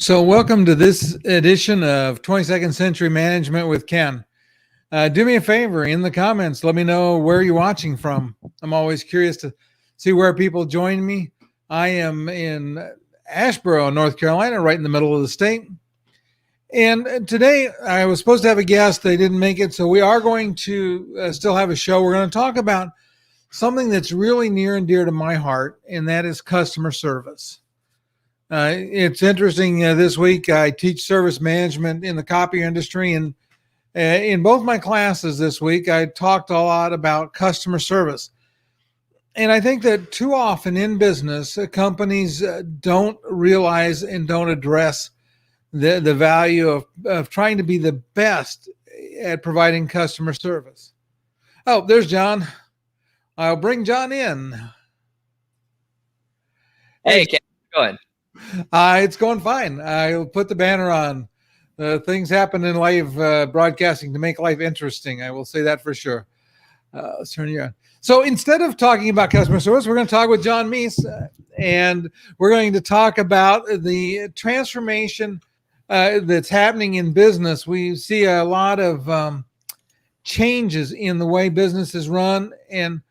So, welcome to this edition of 22nd Century Management with Ken. Do me a favor in the comments, let me know where you're watching from. I'm always curious to see where people join me. I am in Asheboro, North Carolina, right in the middle of the state. And today I was supposed to have a guest. They didn't make it. So, we are going to still have a show. We're going to talk about something that's really near and dear to my heart, and that is customer service. It's interesting. This week, I teach service management in the copier industry, and in both my classes this week, I talked a lot about customer service. And I think that too often in business, companies don't realize and don't address the value of trying to be the best at providing customer service. Oh, there's John. I'll bring John in. Hey, Ken, how's it going? It's going fine. I'll put the banner on. Things happen in live broadcasting to make life interesting. I will say that for sure. Let's turn you on. So instead of talking about customer service, we're going to talk with John Meese, and we're going to talk about the transformation that's happening in business. We see a lot of changes in the way business is run, and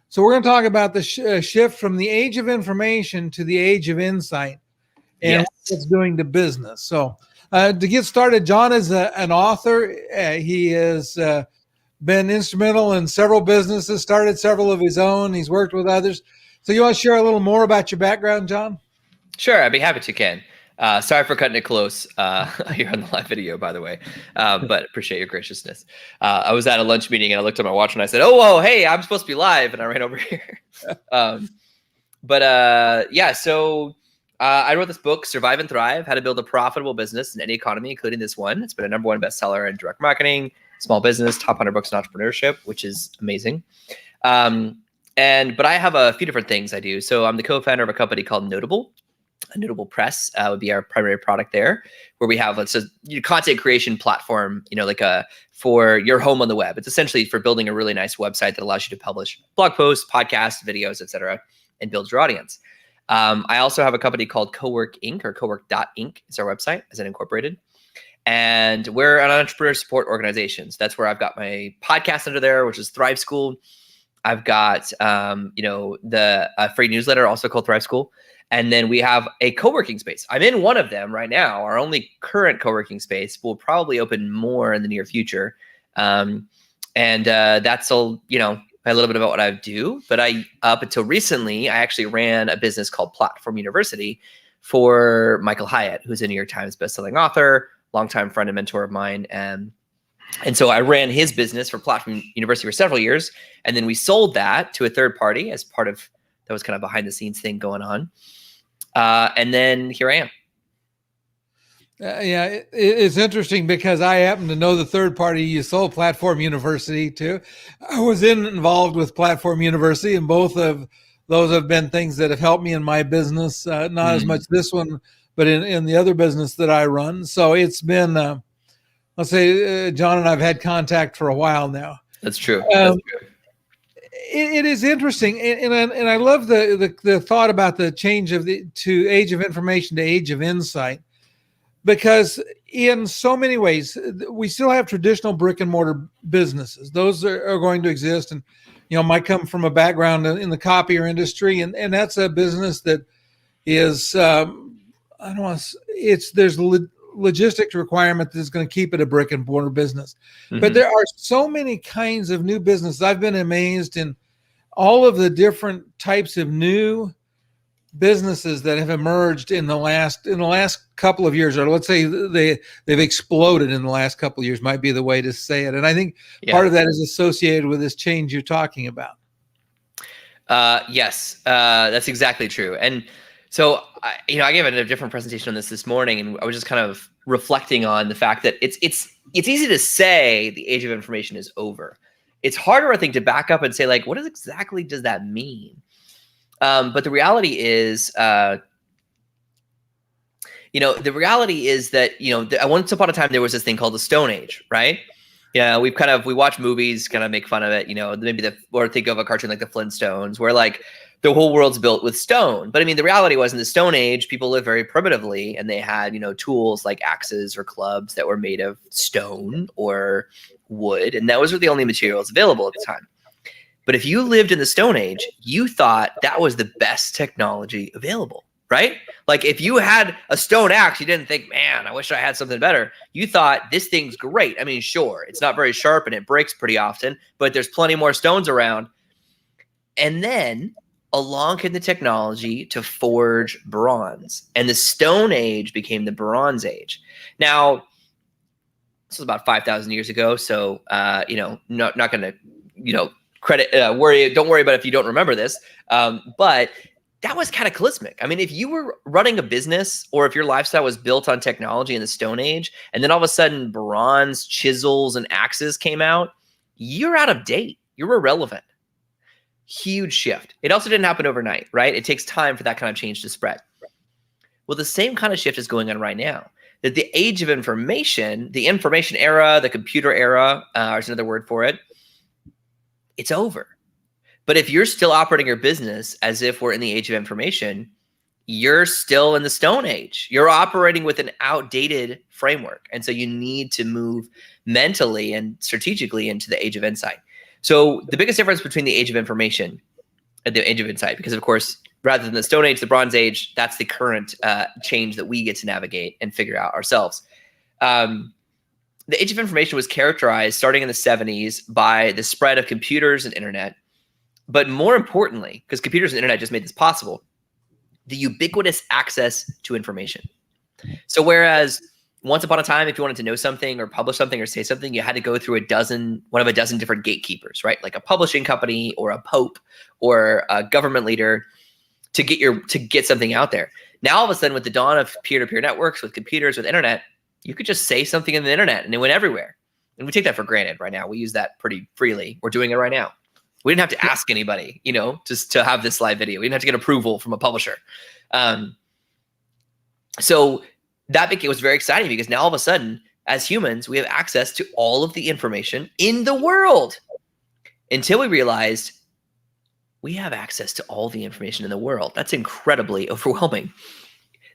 so we're going to talk about the shift from the age of information to the age of insight. And what it's doing to business. So to get started, John is an author. He has been instrumental in several businesses, started several of his own. He's worked with others. So you want to share a little more about your background, John? Sure, I'd be happy to, Ken. Sorry for cutting it close here on the live video, by the way, but appreciate your graciousness. I was at a lunch meeting and I looked at my watch and I said, oh, whoa, hey, I'm supposed to be live. And I ran over here. So I wrote this book, Survive and Thrive, How to Build a Profitable Business in Any Economy, including this one. It's been a #1 bestseller in direct marketing, small business, top 100 books in entrepreneurship, which is amazing. But I have a few different things I do. So I'm the co-founder of a company called Notable. Notable Press would be our primary product there, where we have a content creation platform, for your home on the web. It's essentially for building a really nice website that allows you to publish blog posts, podcasts, videos, etc., and builds your audience. I also have a company called Cowork Inc. or cowork.inc is our website as an incorporated. And we're an entrepreneur support organization. So that's where I've got my podcast under there, which is Thrive School. I've got, the free newsletter also called Thrive School. And then we have a co-working space. I'm in one of them right now, our only current co-working space. We'll probably open more in the near future. That's all, a little bit about what I do, but up until recently, I actually ran a business called Platform University for Michael Hyatt, who's a New York Times bestselling author, longtime friend and mentor of mine. And so I ran his business for Platform University for several years. And then we sold that to a third party as part of, that was kind of behind the scenes thing going on. And then here I am. It's interesting because I happen to know the third party you sold, Platform University, to. I was involved with Platform University, and both of those have been things that have helped me in my business. Not as much this one, but in the other business that I run. So it's been, let's say, John and I've had contact for a while now. That's true. It is interesting, and I love the thought about the change to age of information to age of insight. Because in so many ways, we still have traditional brick and mortar businesses. Those are going to exist. And, might come from a background in the copier industry. And that's a business that is, there's logistics requirement that's going to keep it a brick and mortar business. Mm-hmm. But there are so many kinds of new businesses. I've been amazed in all of the different types of new businesses that have emerged in the last couple of years, or let's say they've exploded in the last couple of years, might be the way to say it. And I think part of that is associated with this change you're talking about. Yes, that's exactly true. And so, I gave a different presentation on this morning, and I was just kind of reflecting on the fact that it's easy to say the age of information is over. It's harder, I think, to back up and say, what exactly does that mean? But the reality is, that, once upon a time, there was this thing called the Stone Age, right? Yeah, we watch movies, kind of make fun of it, or think of a cartoon like the Flintstones, where like the whole world's built with stone. But I mean, the reality was in the Stone Age, people lived very primitively, and they had, tools like axes or clubs that were made of stone or wood, and those were the only materials available at the time. But if you lived in the Stone Age, you thought that was the best technology available, right? Like if you had a stone axe, you didn't think, man, I wish I had something better. You thought this thing's great. I mean, sure, it's not very sharp and it breaks pretty often, but there's plenty more stones around. And then along came the technology to forge bronze, and the Stone Age became the Bronze Age. Now, this was about 5,000 years ago. So, not going to, don't worry about if you don't remember this. But that was cataclysmic. I mean, if you were running a business or if your lifestyle was built on technology in the Stone Age, and then all of a sudden bronze chisels and axes came out, you're out of date. You're irrelevant. Huge shift. It also didn't happen overnight, right? It takes time for that kind of change to spread. Well, the same kind of shift is going on right now. That the age of information, the information era, the computer era, there's another word for it, it's over. But if you're still operating your business as if we're in the age of information, you're still in the Stone Age. You're operating with an outdated framework. And so you need to move mentally and strategically into the age of insight. So the biggest difference between the age of information and the age of insight, because of course, rather than the Stone Age, the Bronze Age, that's the current change that we get to navigate and figure out ourselves. The age of information was characterized starting in the 70s by the spread of computers and internet. But more importantly, because computers and internet just made this possible, the ubiquitous access to information. So whereas once upon a time, if you wanted to know something or publish something or say something, you had to go through one of a dozen different gatekeepers, right? Like a publishing company or a pope or a government leader to get something out there. Now, all of a sudden, with the dawn of peer-to-peer networks, with computers, with internet, you could just say something in the internet and it went everywhere. And we take that for granted right now. We use that pretty freely. We're doing it right now. We didn't have to ask anybody, just to have this live video. We didn't have to get approval from a publisher. So that was very exciting because now all of a sudden, as humans, we have access to all of the information in the world until we realized we have access to all the information in the world. That's incredibly overwhelming.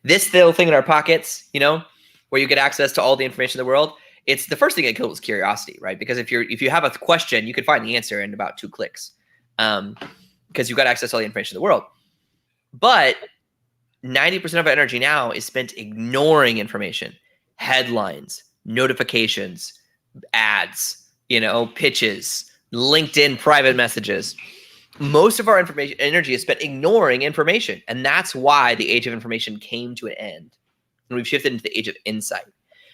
This little thing in our pockets, where you get access to all the information in the world, it's the first thing that kills curiosity, right? Because if you have a question, you can find the answer in about 2 clicks, because you've got access to all the information in the world. But 90% of our energy now is spent ignoring information, headlines, notifications, ads, pitches, LinkedIn private messages. Most of our energy is spent ignoring information. And that's why the age of information came to an end. And we've shifted into the age of insight.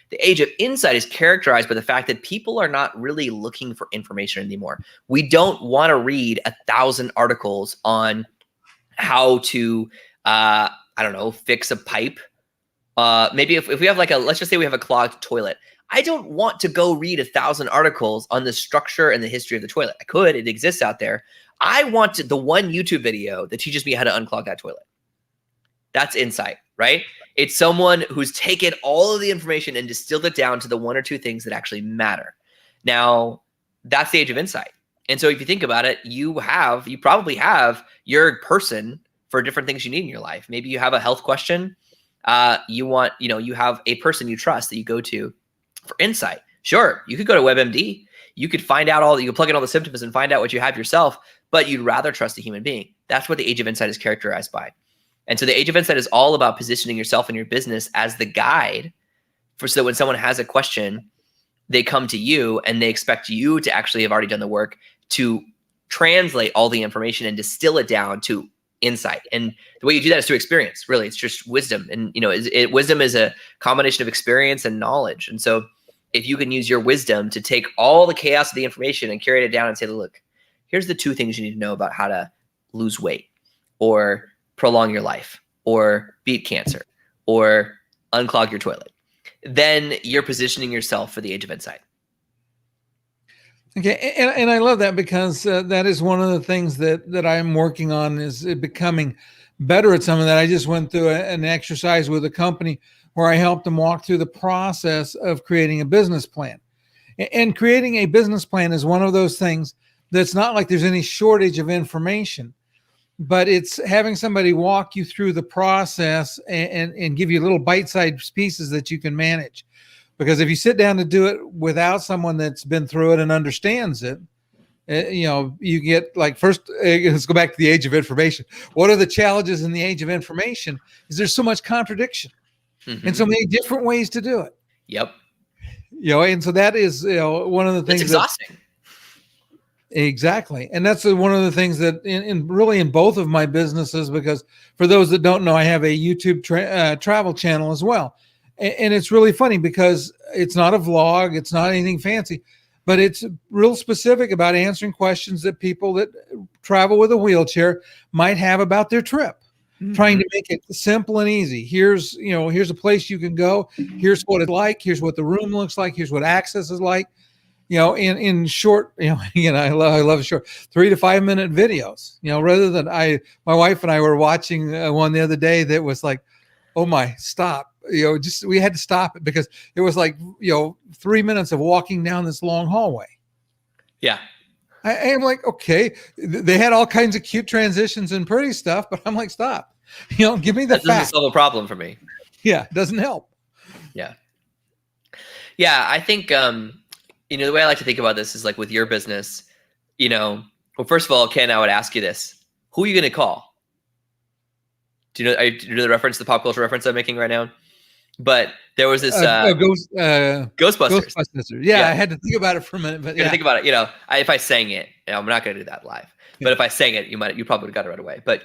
The age of insight is characterized by the fact that people are not really looking for information anymore. We don't want to read 1,000 articles on how to, fix a pipe. Maybe if we have let's just say we have a clogged toilet. I don't want to go read 1,000 articles on the structure and the history of the toilet. I could, it exists out there. I want the one YouTube video that teaches me how to unclog that toilet. That's insight, right? It's someone who's taken all of the information and distilled it down to the 1 or 2 things that actually matter. Now, that's the age of insight. And so if you think about it, you probably have your person for different things you need in your life. Maybe you have a health question. You have a person you trust that you go to for insight. Sure, you could go to WebMD. You could plug in all the symptoms and find out what you have yourself, but you'd rather trust a human being. That's what the age of insight is characterized by. And so the age of insight is all about positioning yourself and your business as the guide so that when someone has a question, they come to you and they expect you to actually have already done the work to translate all the information and distill it down to insight. And the way you do that is through experience. Really, it's just wisdom. And wisdom is a combination of experience and knowledge. And so if you can use your wisdom to take all the chaos of the information and curate it down and say, look, here's the 2 things you need to know about how to lose weight or prolong your life or beat cancer or unclog your toilet, then you're positioning yourself for the age of insight. Okay. And I love that because that is one of the things that I'm working on is becoming better at some of that. I just went through an exercise with a company where I helped them walk through the process of creating a business plan. And creating a business plan is one of those things that's not like there's any shortage of information, but it's having somebody walk you through the process and give you little bite-sized pieces that you can manage. Because if you sit down to do it without someone that's been through it and understands it, you get like, first, let's go back to the age of information. What are the challenges in the age of information? Is there's so much contradiction and so many different ways to do it. Yep. And so that is, one of the things. It's exhausting. Exactly. And that's one of the things that in both of my businesses, because for those that don't know, I have a YouTube travel channel as well. And it's really funny because it's not a vlog. It's not anything fancy, but it's real specific about answering questions that people that travel with a wheelchair might have about their trip, trying to make it simple and easy. Here's a place you can go. Here's what it's like. Here's what the room looks like. Here's what access is like. In short, I love short 3 to 5 minute videos, rather than my wife and I were watching one the other day that was like, oh my, stop. We had to stop it because it was like, 3 minutes of walking down this long hallway. Yeah. I am like, okay, they had all kinds of cute transitions and pretty stuff, but I'm like, stop, give me the that doesn't fact. solve a problem for me. Yeah. It doesn't help. Yeah. Yeah. I think, the way I like to think about this is like with your business, well, first of all, Ken, I would ask you this: who are you going to call? Do you know the reference, the pop culture reference I'm making right now? But there was this Ghostbusters. Ghostbusters. Yeah, I had to think about it for a minute, but you think about it. If I sang it, I'm not going to do that live. But if I sang it, you probably would have got it right away. But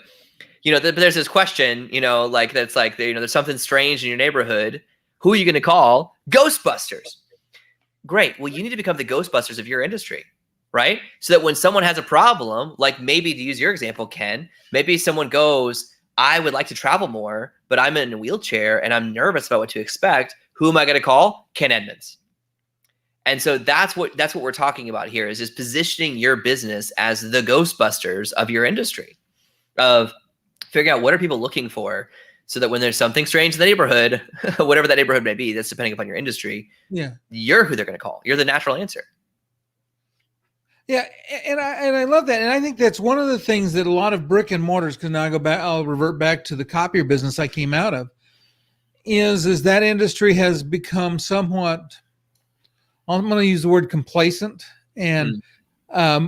there's this question, like that's like there's something strange in your neighborhood. Who are you going to call? Ghostbusters. Great. Well, you need to become the Ghostbusters of your industry, right? So that when someone has a problem, like maybe to use your example, Ken, maybe someone goes, I would like to travel more, but I'm in a wheelchair and I'm nervous about what to expect. Who am I going to call? Ken Edmonds. And so that's what we're talking about here is positioning your business as the Ghostbusters of your industry, of figuring out what are people looking for, so that when there's something strange in the neighborhood, whatever that neighborhood may be, that's depending upon your industry, you're who they're going to call. You're the natural answer. Yeah, and I love that, and I think that's one of the things that a lot of brick and mortars, because now I'll revert back to the copier business I came out of, is that industry has become somewhat, I'm going to use the word complacent, and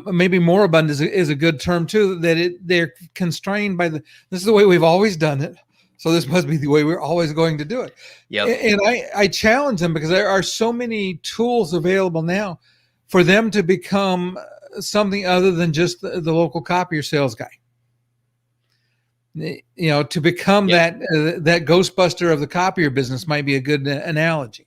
maybe moribund is a good term too. That they're constrained by this is the way we've always done it, so this must be the way we're always going to do it. Yep. And I challenge them because there are so many tools available now for them to become something other than just the local copier sales guy. To become that Ghostbuster of the copier business might be a good analogy.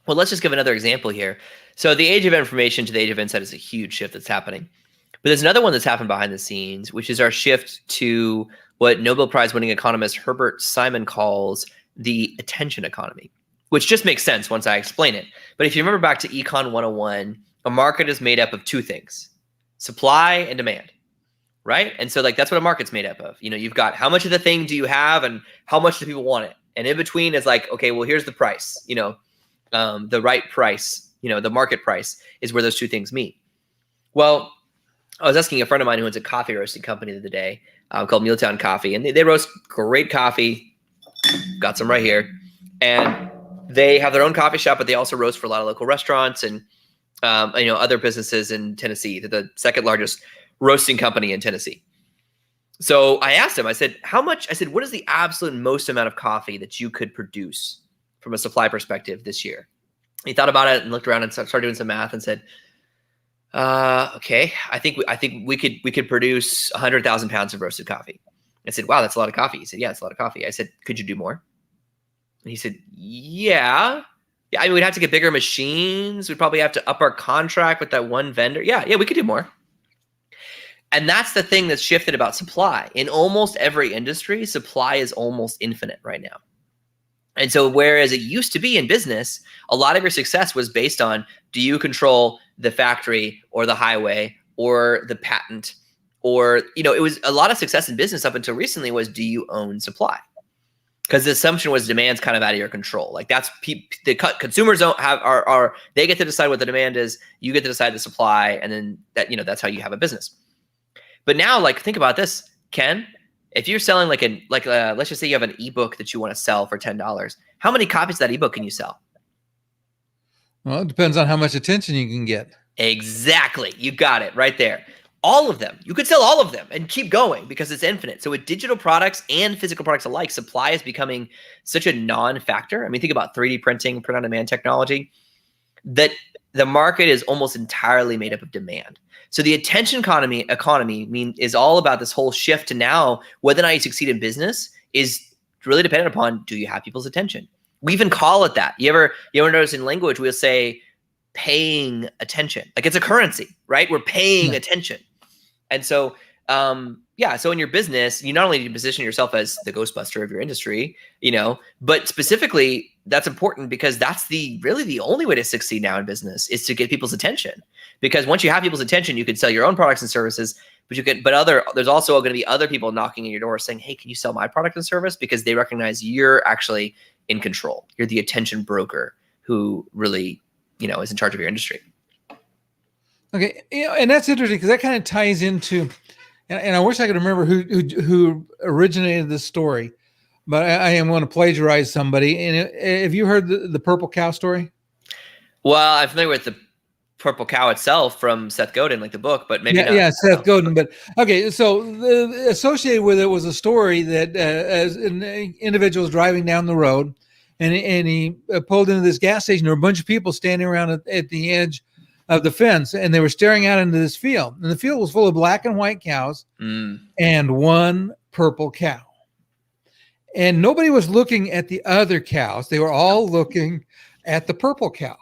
Well, let's just give another example here. So the age of information to the age of insight is a huge shift that's happening. But there's another one that's happened behind the scenes, which is our shift to what Nobel Prize winning economist Herbert Simon calls the attention economy, which just makes sense once I explain it. But if you remember back to Econ 101, a market is made up of two things: supply and demand, right? And so that's what a market's made up of. You've got how much of the thing do you have and how much do people want it? And in between is like, okay, well, here's the price, the right price, the market price is where those two things meet. Well, I was asking a friend of mine who owns a coffee roasting company the other day called Mealtown Coffee, and they roast great coffee. Got some right here. And they have their own coffee shop, but they also roast for a lot of local restaurants and other businesses in Tennessee. They're the second largest roasting company in Tennessee. So I asked him, I said, what is the absolute most amount of coffee that you could produce from a supply perspective this year? He thought about it and looked around and started doing some math and said, okay, I think we could produce 100,000 pounds of roasted coffee. I said, wow, that's a lot of coffee. He said, yeah, it's a lot of coffee. I said, could you do more? And he said, yeah. I mean, we'd have to get bigger machines. We'd probably have to up our contract with that one vendor. Yeah, we could do more. And that's the thing that's shifted about supply. In almost every industry, supply is almost infinite right now. And so whereas it used to be in business, a lot of your success was based on, do you control the factory or the highway or the patent? Or, it was a lot of success in business up until recently was, do you own supply? Because the assumption was demand's kind of out of your control. Like that's the consumers don't have are they get to decide what the demand is. You get to decide the supply, and then that's how you have a business. But now, like, think about this, Ken. If you're selling let's just say you have an ebook that you want to sell for $10, how many copies of that ebook can you sell? Well, it depends on how much attention you can get. Exactly, you got it right there. All of them. You could sell all of them and keep going because it's infinite. So with digital products and physical products alike, supply is becoming such a non-factor. I mean, think about 3D printing, print-on-demand technology, that the market is almost entirely made up of demand. So the attention economy is all about this whole shift to now whether or not you succeed in business is really dependent upon, do you have people's attention? We even call it that. You ever notice in language, we'll say paying attention. Like it's a currency, right? We're paying attention. And so, so in your business, you not only need to position yourself as the Ghostbuster of your industry, but specifically that's important because that's really the only way to succeed now in business is to get people's attention. Because once you have people's attention, you can sell your own products and services, there's also going to be other people knocking on your door saying, hey, can you sell my product and service? Because they recognize you're actually in control. You're the attention broker who really, is in charge of your industry. Okay, and that's interesting because that kind of ties into, and I wish I could remember who originated this story, but I am going to plagiarize somebody. And have you heard the purple cow story? Well, I'm familiar with the purple cow itself from Seth Godin, like the book, but maybe not. Yeah, Seth Godin. But okay, so associated with it was a story that as an individual was driving down the road, and he pulled into this gas station. There were a bunch of people standing around at the edge of the fence, and they were staring out into this field, and the field was full of black and white cows and one purple cow, and nobody was looking at the other cows. They were all looking at the purple cow.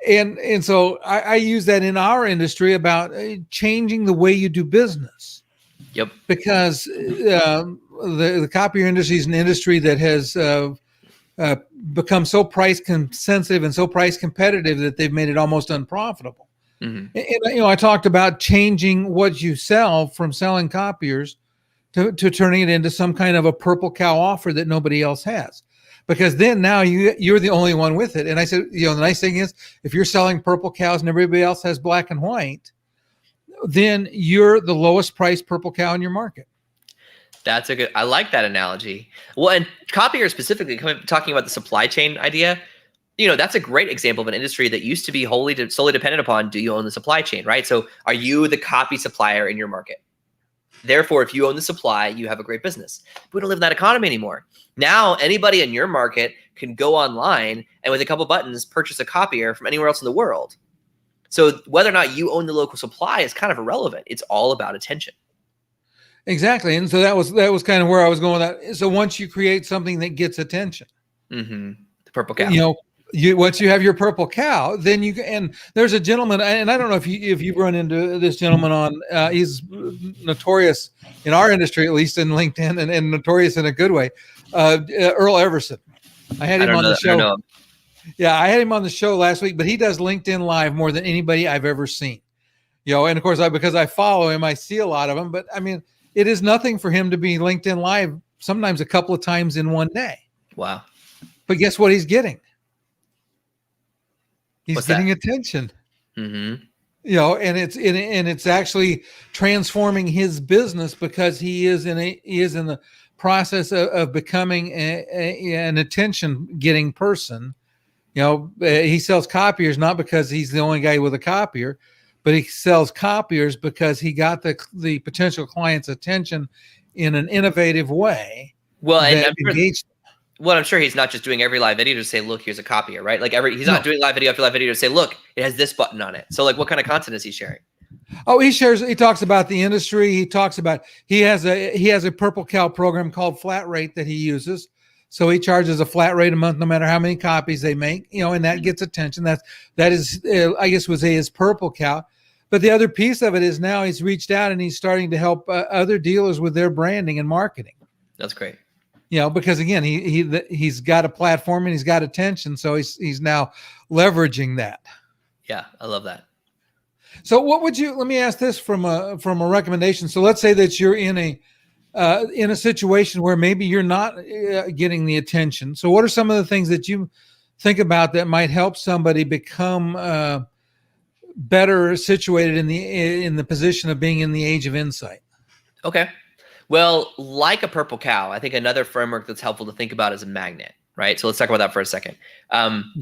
And so I use that in our industry about changing the way you do business. Yep. Because the copier industry is an industry that has become so price sensitive and so price competitive that they've made it almost unprofitable. Mm-hmm. And I talked about changing what you sell from selling copiers to turning it into some kind of a purple cow offer that nobody else has, because then now you're the only one with it. And I said, the nice thing is if you're selling purple cows and everybody else has black and white, then you're the lowest priced purple cow in your market. I like that analogy. Well, and copier specifically, talking about the supply chain idea, that's a great example of an industry that used to be solely dependent upon, do you own the supply chain, right? So are you the copy supplier in your market? Therefore, if you own the supply, you have a great business. We don't live in that economy anymore. Now, anybody in your market can go online and with a couple buttons, purchase a copier from anywhere else in the world. So whether or not you own the local supply is kind of irrelevant. It's all about attention. Exactly. And so that was kind of where I was going with that. So once you create something that gets attention, the purple cow, once you have your purple cow, then and there's a gentleman, and I don't know if you've run into this gentleman on, he's notorious in our industry, at least in LinkedIn, and notorious in a good way. Earl Everson. I had him on the show. Yeah. I had him on the show last week, but he does LinkedIn Live more than anybody I've ever seen, and of course because I follow him, I see a lot of them, but I mean, it is nothing for him to be LinkedIn Live sometimes a couple of times in one day. Wow. But guess what he's getting? He's getting attention. Mm-hmm. And it's actually transforming his business because he is in the process of becoming an attention getting person. He sells copiers not because he's the only guy with a copier, but he sells copiers because he got the potential client's attention in an innovative way. Well, and I'm sure he's not just doing every live video to say, look, here's a copier, right? Like he's not doing live video after live video to say, look, it has this button on it. So like what kind of content is he sharing? Oh, he talks about the industry. He talks about, he has a purple cow program called Flat Rate that he uses. So he charges a flat rate a month, no matter how many copies they make, and that gets attention. That is, I guess would say his purple cow. But the other piece of it is now he's reached out and he's starting to help other dealers with their branding and marketing. That's great. Because again, he's got a platform and he's got attention. So he's now leveraging that. Yeah, I love that. So let me ask this from a recommendation. So let's say that you're in in a situation where maybe you're not getting the attention. So what are some of the things that you think about that might help somebody become better situated in the position of being in the age of insight? Okay. Well, like a purple cow, I think another framework that's helpful to think about is a magnet, right? So let's talk about that for a second.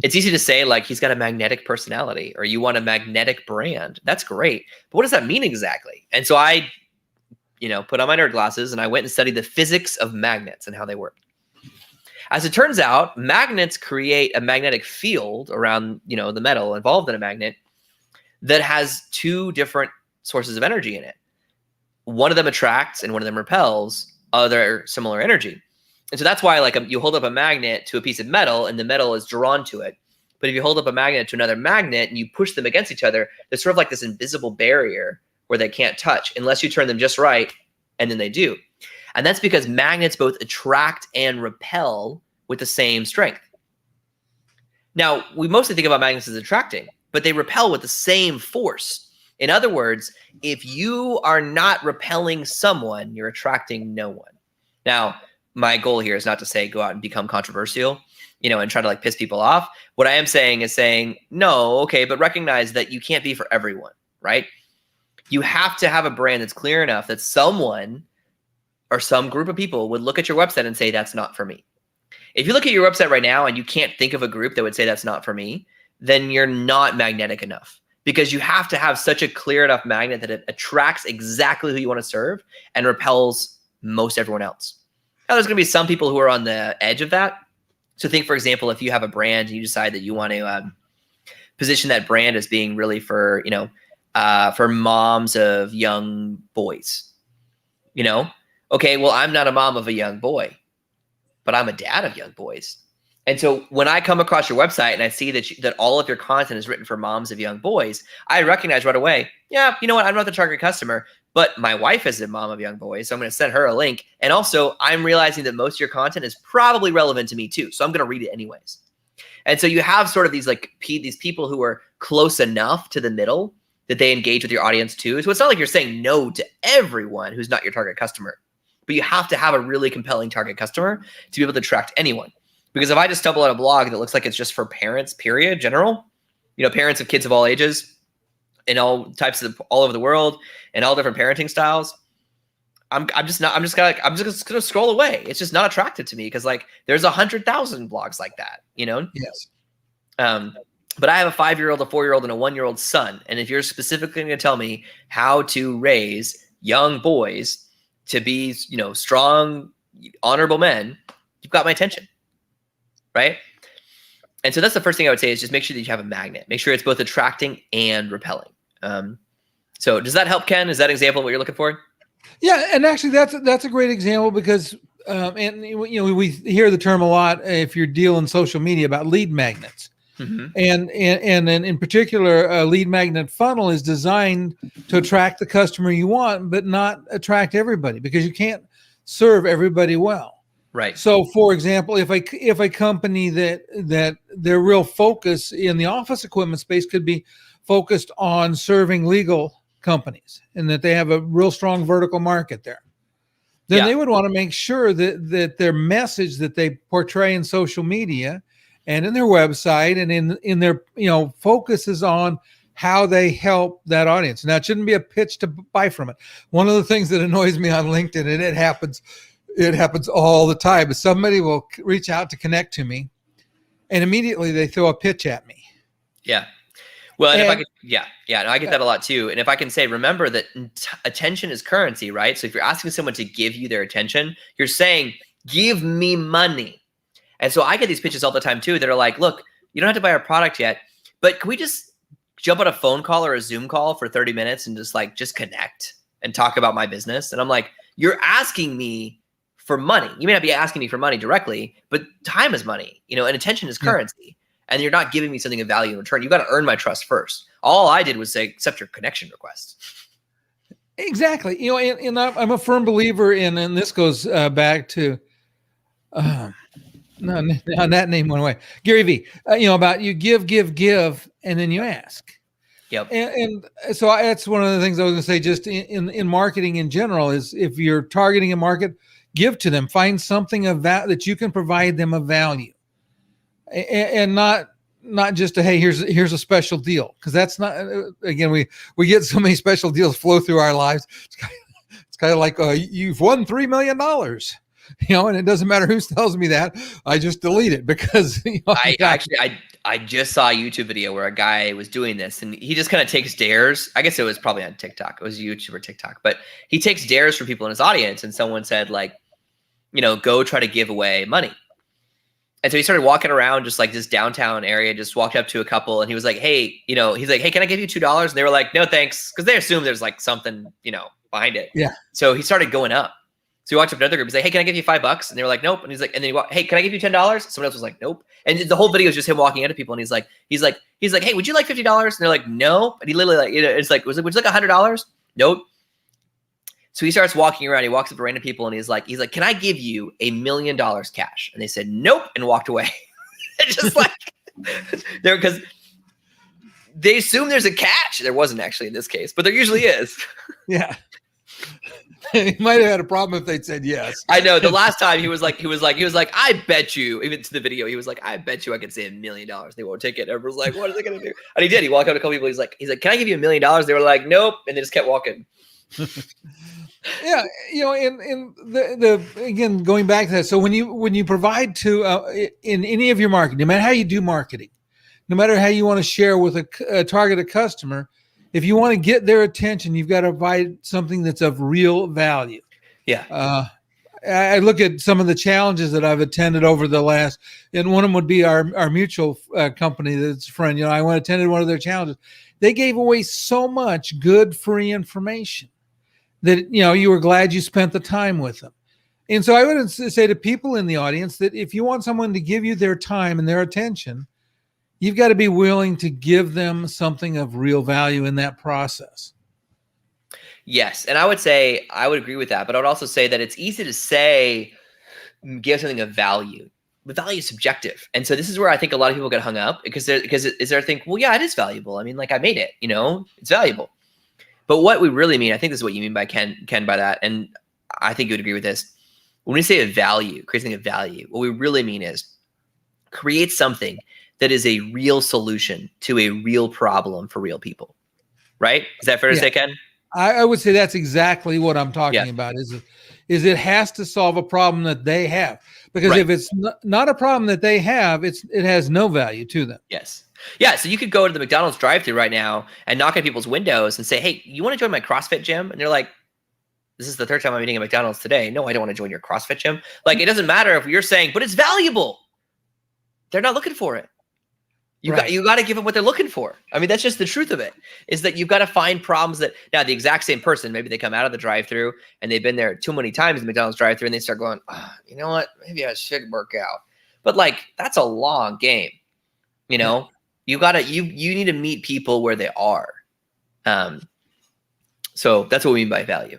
It's easy to say like he's got a magnetic personality or you want a magnetic brand. That's great. But what does that mean exactly? And so I, put on my nerd glasses and I went and studied the physics of magnets and how they work. As it turns out, magnets create a magnetic field around, the metal involved in a magnet that has two different sources of energy in it. One of them attracts and one of them repels other similar energy. And so that's why you hold up a magnet to a piece of metal and the metal is drawn to it. But if you hold up a magnet to another magnet and you push them against each other, there's sort of like this invisible barrier where they can't touch unless you turn them just right, and then they do. And that's because magnets both attract and repel with the same strength. Now, we mostly think about magnets as attracting, but they repel with the same force. In other words, if you are not repelling someone, you're attracting no one. Now, my goal here is not to say go out and become controversial, and try to piss people off. What I am saying is no, okay, but recognize that you can't be for everyone, right? You have to have a brand that's clear enough that someone or some group of people would look at your website and say, that's not for me. If you look at your website right now and you can't think of a group that would say that's not for me, then you're not magnetic enough. Because you have to have such a clear enough magnet that it attracts exactly who you want to serve and repels most everyone else. Now, there's going to be some people who are on the edge of that. So think, for example, if you have a brand and you decide that you want to position that brand as being really for moms of young boys, okay, well, I'm not a mom of a young boy, but I'm a dad of young boys. And so when I come across your website and I see that all of your content is written for moms of young boys, I recognize right away, yeah, you know what? I'm not the target customer, but my wife is a mom of young boys. So I'm going to send her a link. And also I'm realizing that most of your content is probably relevant to me too. So I'm going to read it anyways. And so you have sort of these these people who are close enough to the middle that they engage with your audience too. So it's not like you're saying no to everyone who's not your target customer, but you have to have a really compelling target customer to be able to attract anyone. Because if I just stumble on a blog that looks like it's just for parents, period, general, parents of kids of all ages and all types of all over the world and all different parenting styles, I'm just going to scroll away. It's just not attractive to me because there's 100,000 blogs like that, Yes. But I have a 5-year-old, a 4-year-old, and a 1-year-old son. And if you're specifically going to tell me how to raise young boys to be, strong, honorable men, you've got my attention. Right? And so that's the first thing I would say is just make sure that you have a magnet. Make sure it's both attracting and repelling. So does that help, Ken? Is that an example of what you're looking for? Yeah, and actually that's a great example because we hear the term a lot if you're dealing social media about lead magnets. Mm-hmm. And in particular, a lead magnet funnel is designed to attract the customer you want, but not attract everybody because you can't serve everybody well. Right. So, for example, if a company that their real focus in the office equipment space could be focused on serving legal companies and that they have a real strong vertical market there, then they would want to make sure that their message that they portray in social media and in their website and in their focus is on how they help that audience. Now, it shouldn't be a pitch to buy from it. One of the things that annoys me on LinkedIn, and it happens all the time, is somebody will reach out to connect to me and immediately they throw a pitch at me. Yeah. Well, and if I could, I get that a lot too. And if I can say, remember that attention is currency, right? So if you're asking someone to give you their attention, you're saying, give me money. And so I get these pitches all the time too that are like, look, you don't have to buy our product yet, but can we just jump on a phone call or a Zoom call for 30 minutes and just connect and talk about my business? And I'm like, you're asking me for money. You may not be asking me for money directly, but time is money, and attention is currency. And you're not giving me something of value in return. You've got to earn my trust first. All I did was say, accept your connection request. Exactly. And I'm a firm believer in, and this goes back to, no, that name went away. Gary Vee, about you give, and then you ask. Yep. And so that's one of the things I was going to say. Just in marketing in general is if you're targeting a market, give to them. Find something of that you can provide them of value, and not just a hey here's a special deal, because that's not again we get so many special deals flow through our lives. It's kind of like you've won $3 million, and it doesn't matter who tells me that. I just delete it because I just saw a YouTube video where a guy was doing this, and he just kind of takes dares. I guess it was probably on TikTok. It was YouTube or TikTok, but he takes dares from people in his audience. And someone said like, go try to give away money. And so he started walking around just like this downtown area, just walked up to a couple, and he was like, hey, he's like, hey, can I give you $2? And they were like, no, thanks. Because they assume there's like something, behind it. Yeah. So he started going up. So he walked up to another group. He's like, hey, can I give you $5? And they were like, nope. And he's like, and then he walked, hey, can I give you $10? Someone else was like, nope. And the whole video is just him walking into people. And he's like, hey, would you like $50? And they're like, no. And he literally like, it's like, would you like $100? Nope. So he starts walking around. He walks up to random people and he's like, can I give you $1 million cash? And they said, nope, and walked away. Just like there, because they assume there's a catch. There wasn't actually in this case, but there usually is. Yeah. He might have had a problem if they'd said yes. I know. The last time he was like, I bet you, even to the video, he was like, I bet you I could say $1 million. They won't take it. Everyone's like, what are they gonna do? And he did. He walked up to a couple people. He's like, can I give you $1 million? They were like, nope, and they just kept walking. Yeah, and the again going back to that. So when you provide to in any of your marketing, no matter how you do marketing, no matter how you want to share with a targeted customer, if you want to get their attention, you've got to provide something that's of real value. Yeah. I look at some of the challenges that I've attended over the last, and one of them would be our mutual company that's a friend. I went attended one of their challenges. They gave away so much good free information that you were glad you spent the time with them. And so I would say to people in the audience that if you want someone to give you their time and their attention, you've got to be willing to give them something of real value in that process. Yes. And I would agree with that, but I would also say that it's easy to say, give something of value. But value is subjective. And so this is where I think a lot of people get hung up because they think, well, yeah, it is valuable. I mean, like I made it, it's valuable. But what we really mean, I think this is what you mean by Ken by that. And I think you would agree with this. When we say a value, creating a value, what we really mean is create something that is a real solution to a real problem for real people. Right? Is that fair to say, Ken? I would say that's exactly what I'm talking about is it has to solve a problem that they have. Because if it's not a problem that they have, it has no value to them. Yes. Yeah, so you could go to the McDonald's drive-thru right now and knock on people's windows and say, hey, you want to join my CrossFit gym? And they're like, this is the third time I'm eating at McDonald's today. No, I don't want to join your CrossFit gym. Like, it doesn't matter if you're saying, but it's valuable. They're not looking for it. You got to give them what they're looking for. I mean, that's just the truth of it, is that you've got to find problems that now the exact same person, maybe they come out of the drive-thru and they've been there too many times in the McDonald's drive-thru and they start going, you know what? Maybe I should work out. But like, that's a long game, You need to meet people where they are. So that's what we mean by value.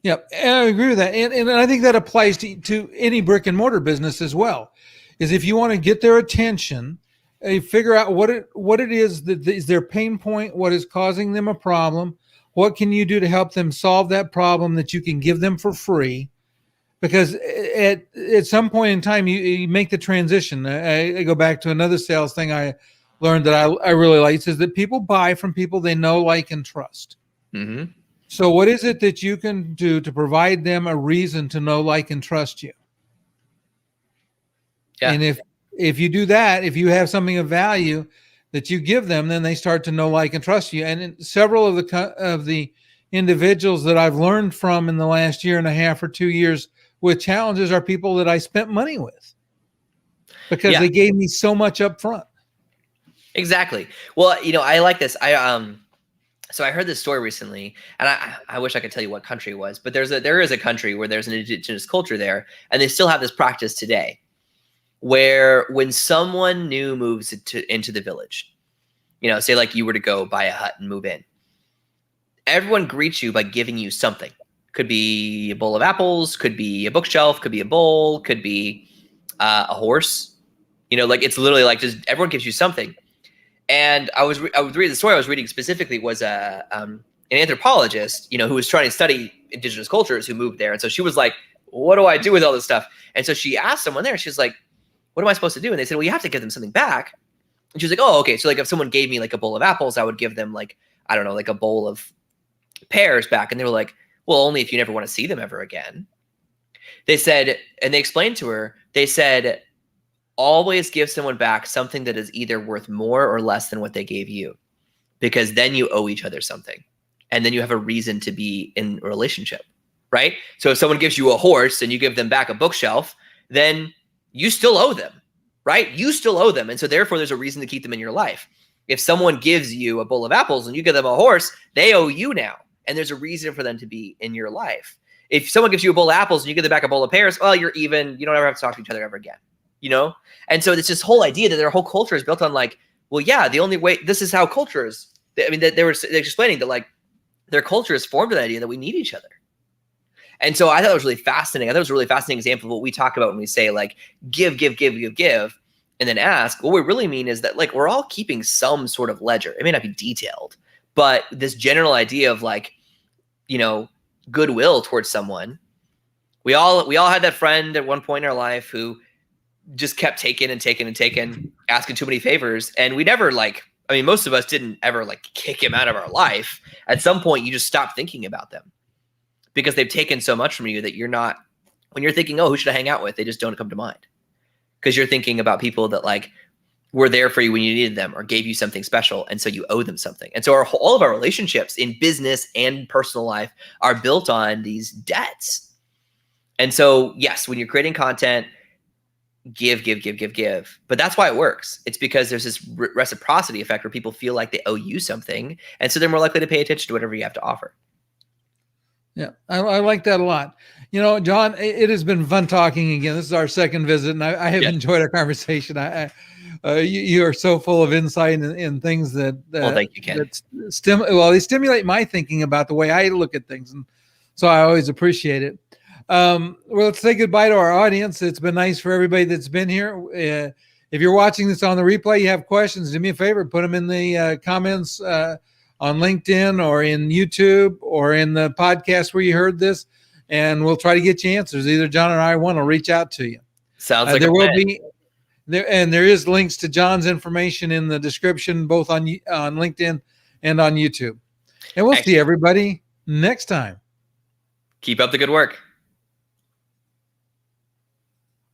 Yeah, and I agree with that. And I think that applies to any brick and mortar business as well, is if you want to get their attention, figure out what it is that is their pain point, what is causing them a problem, what can you do to help them solve that problem that you can give them for free. Because at some point in time, you make the transition. I go back to another sales thing I learned that I really like, is that people buy from people they know, like, and trust. Mm-hmm. So what is it that you can do to provide them a reason to know, like, and trust you? Yeah. And if you do that, if you have something of value that you give them, then they start to know, like, and trust you. And several of the individuals that I've learned from in the last year and a half or 2 years with challenges are people that I spent money with because they gave me so much up front. Exactly. Well, I like this. So I heard this story recently, and I wish I could tell you what country it was, but there is a country where there's an indigenous culture there, and they still have this practice today, where when someone new moves into the village, say like you were to go buy a hut and move in, everyone greets you by giving you something. Could be a bowl of apples, could be a bookshelf, could be a bowl, could be a horse. Like it's literally like just everyone gives you something. And I was reading the story I was reading specifically was an anthropologist, who was trying to study indigenous cultures who moved there. And so she was like, what do I do with all this stuff? And so she asked someone there, she's like, what am I supposed to do? And they said, well, you have to give them something back. And she was like, oh, okay. So like if someone gave me like a bowl of apples, I would give them like, I don't know, like a bowl of pears back. And they were like, well, only if you never want to see them ever again. They said, and they explained to her, they said, always give someone back something that is either worth more or less than what they gave you, because then you owe each other something. And then you have a reason to be in a relationship, right? So if someone gives you a horse and you give them back a bookshelf, then you still owe them, right? You still owe them. And so therefore there's a reason to keep them in your life. If someone gives you a bowl of apples and you give them a horse, they owe you now. And there's a reason for them to be in your life. If someone gives you a bowl of apples and you give them back a bowl of pears, well, you're even, you don't ever have to talk to each other ever again, And so it's this whole idea that their whole culture is built on like, well, yeah, the only way, this is how culture is. I mean, they're explaining that like their culture is formed of the idea that we need each other. And so I thought it was really fascinating. I thought it was a really fascinating example of what we talk about when we say like, give, and then ask. What we really mean is that like, we're all keeping some sort of ledger. It may not be detailed, but this general idea of like, goodwill towards someone. We all had that friend at one point in our life who just kept taking, asking too many favors. And we never most of us didn't ever like kick him out of our life. At some point, you just stop thinking about them because they've taken so much from you that you're not, when you're thinking, oh, who should I hang out with? They just don't come to mind because you're thinking about people that like were there for you when you needed them or gave you something special. And so you owe them something. And so all of our relationships in business and personal life are built on these debts. And so, yes, when you're creating content, give. But that's why it works. It's because there's this reciprocity effect where people feel like they owe you something. And so they're more likely to pay attention to whatever you have to offer. Yeah, I like that a lot. John, it has been fun talking again. This is our second visit, and I have enjoyed our conversation. You are so full of insight and things that well, thank you, Ken. They stimulate my thinking about the way I look at things, and so I always appreciate it. Well, let's say goodbye to our audience. It's been nice for everybody that's been here. If you're watching this on the replay, you have questions, do me a favor, put them in the comments on LinkedIn or in YouTube or in the podcast where you heard this, and we'll try to get you answers. Either John or I will reach out to you. Sounds like there will be there, and there is links to John's information in the description, both on LinkedIn and on YouTube. And we'll see everybody next time. Keep up the good work.